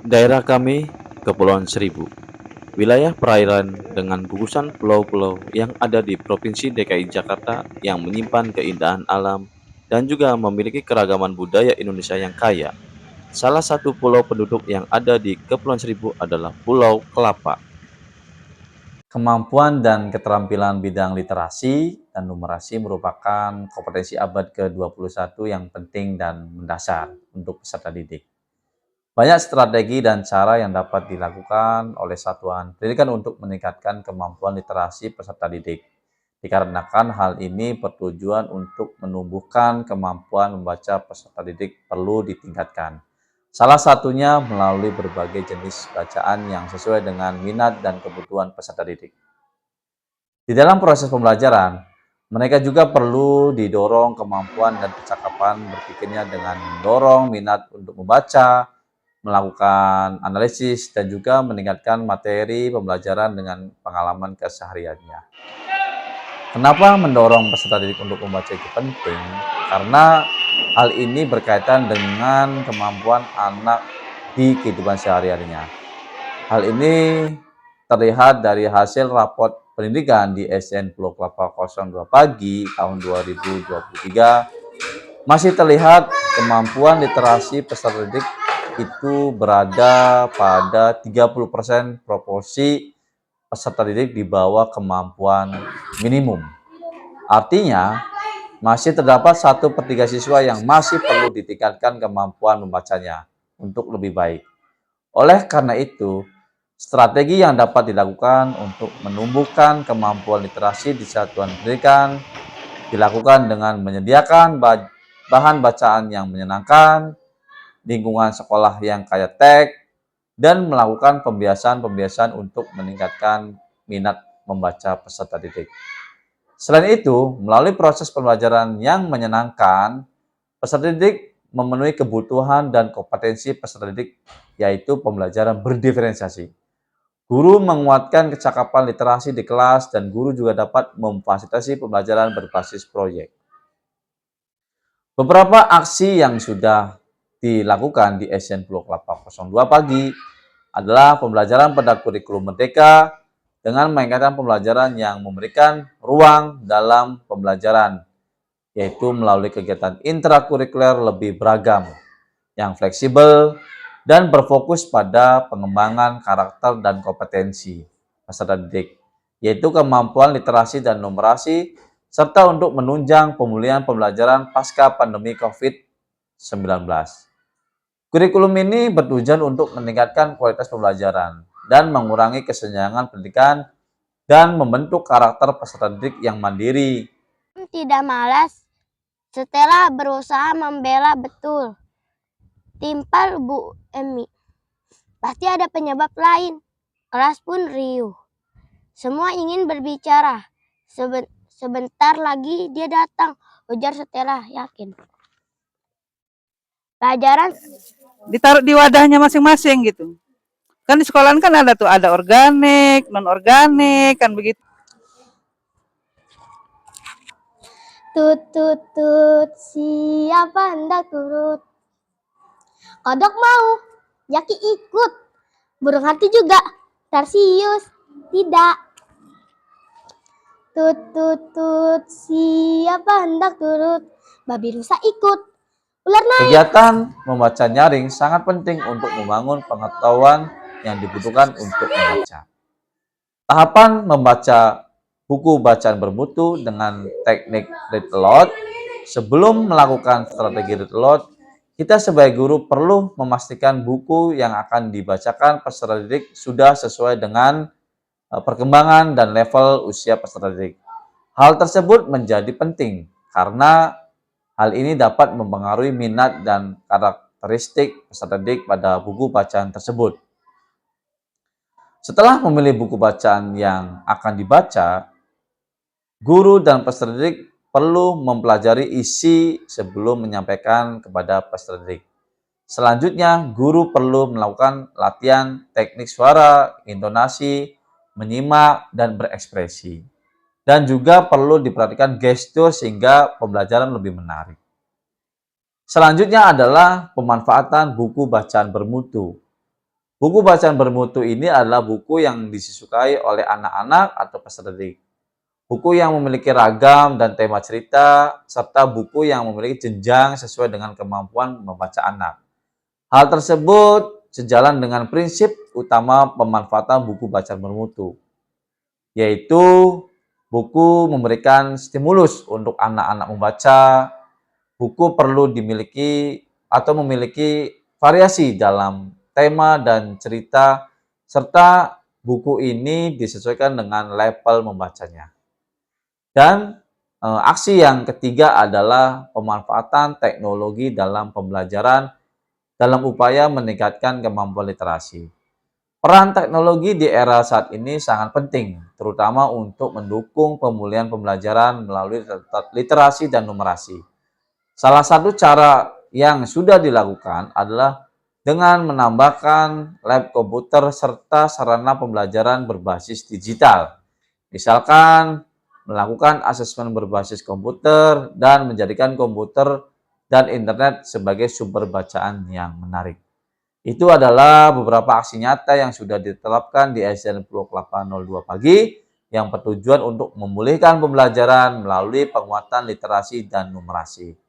Daerah kami, Kepulauan Seribu, wilayah perairan dengan gugusan pulau-pulau yang ada di Provinsi DKI Jakarta yang menyimpan keindahan alam dan juga memiliki keragaman budaya Indonesia yang kaya. Salah satu pulau penduduk yang ada di Kepulauan Seribu adalah Pulau Kelapa. Kemampuan dan keterampilan bidang literasi dan numerasi merupakan kompetensi abad ke-21 yang penting dan mendasar untuk peserta didik. Banyak strategi dan cara yang dapat dilakukan oleh satuan pendidikan untuk meningkatkan kemampuan literasi peserta didik. Dikarenakan hal ini bertujuan untuk menumbuhkan kemampuan membaca peserta didik perlu ditingkatkan. Salah satunya melalui berbagai jenis bacaan yang sesuai dengan minat dan kebutuhan peserta didik. Di dalam proses pembelajaran, mereka juga perlu didorong kemampuan dan kecakapan berpikirnya dengan mendorong minat untuk membaca, melakukan analisis, dan juga meningkatkan materi pembelajaran dengan pengalaman kesehariannya. Kenapa mendorong peserta didik untuk membaca itu penting? Karena hal ini berkaitan dengan kemampuan anak di kehidupan sehari-harinya. Hal ini terlihat dari hasil raport pendidikan di SDN Pulau Kelapa 02 Pagi tahun 2023. Masih terlihat kemampuan literasi peserta didik itu berada pada 30% proporsi peserta didik di bawah kemampuan minimum. Artinya, masih terdapat 1/3 siswa yang masih perlu ditingkatkan kemampuan membacanya untuk lebih baik. Oleh karena itu, strategi yang dapat dilakukan untuk menumbuhkan kemampuan literasi di satuan pendidikan dilakukan dengan menyediakan bahan bacaan yang menyenangkan, lingkungan sekolah yang kaya teks, dan melakukan pembiasaan-pembiasaan untuk meningkatkan minat membaca peserta didik. Selain itu, melalui proses pembelajaran yang menyenangkan, peserta didik memenuhi kebutuhan dan kompetensi peserta didik, yaitu pembelajaran berdiferensiasi. Guru menguatkan kecakapan literasi di kelas dan guru juga dapat memfasilitasi pembelajaran berbasis proyek. Beberapa aksi yang sudah dilakukan di SDN Pulau Kelapa 02 Pagi adalah pembelajaran pada kurikulum merdeka dengan meningkatkan pembelajaran yang memberikan ruang dalam pembelajaran, yaitu melalui kegiatan intrakurikuler lebih beragam, yang fleksibel, dan berfokus pada pengembangan karakter dan kompetensi peserta didik, yaitu kemampuan literasi dan numerasi, serta untuk menunjang pemulihan pembelajaran pasca pandemi COVID-19. Kurikulum ini bertujuan untuk meningkatkan kualitas pembelajaran dan mengurangi kesenjangan pendidikan dan membentuk karakter peserta didik yang mandiri. Tidak malas, Stella berusaha membela betul. Timpal Bu Emi. Pasti ada penyebab lain. Kelas pun riuh. Semua ingin berbicara. Sebentar lagi dia datang, ujar Stella yakin. Pelajaran ditaruh di wadahnya masing-masing gitu. Kan di sekolahan kan ada tuh, ada organik, non-organik, kan begitu. Tut, siapa hendak turut? Kodok mau, Jaki ikut. Burung hantu juga, Tarsius tidak. Tut, siapa hendak turut? Babi rusa ikut. Ular naik. Kegiatan membaca nyaring sangat penting untuk membangun pengetahuan yang dibutuhkan untuk membaca. Tahapan membaca buku bacaan bermutu dengan teknik read aloud. Sebelum melakukan strategi read aloud, kita sebagai guru perlu memastikan buku yang akan dibacakan peserta didik sudah sesuai dengan perkembangan dan level usia peserta didik. Hal tersebut menjadi penting karena hal ini dapat mempengaruhi minat dan karakteristik peserta didik pada buku bacaan tersebut. Setelah memilih buku bacaan yang akan dibaca, guru dan peserta didik perlu mempelajari isi sebelum menyampaikan kepada peserta didik. Selanjutnya, guru perlu melakukan latihan teknik suara, intonasi, menyimak, dan berekspresi. Dan juga perlu diperhatikan gestur sehingga pembelajaran lebih menarik. Selanjutnya adalah pemanfaatan buku bacaan bermutu. Buku bacaan bermutu ini adalah buku yang disukai oleh anak-anak atau peserta didik. Buku yang memiliki ragam dan tema cerita, serta buku yang memiliki jenjang sesuai dengan kemampuan membaca anak. Hal tersebut sejalan dengan prinsip utama pemanfaatan buku bacaan bermutu, yaitu buku memberikan stimulus untuk anak-anak membaca. Buku perlu dimiliki atau memiliki variasi dalam tema dan cerita, serta buku ini disesuaikan dengan level membacanya. Dan aksi yang ketiga adalah pemanfaatan teknologi dalam pembelajaran dalam upaya meningkatkan kemampuan literasi. Peran teknologi di era saat ini sangat penting, terutama untuk mendukung pemulihan pembelajaran melalui literasi dan numerasi. Salah satu cara yang sudah dilakukan adalah dengan menambahkan lab komputer serta sarana pembelajaran berbasis digital. Misalkan melakukan asesmen berbasis komputer dan menjadikan komputer dan internet sebagai sumber bacaan yang menarik. Itu adalah beberapa aksi nyata yang sudah diterapkan di SDN Pulau Kelapa 02 Pagi yang bertujuan untuk memulihkan pembelajaran melalui penguatan literasi dan numerasi.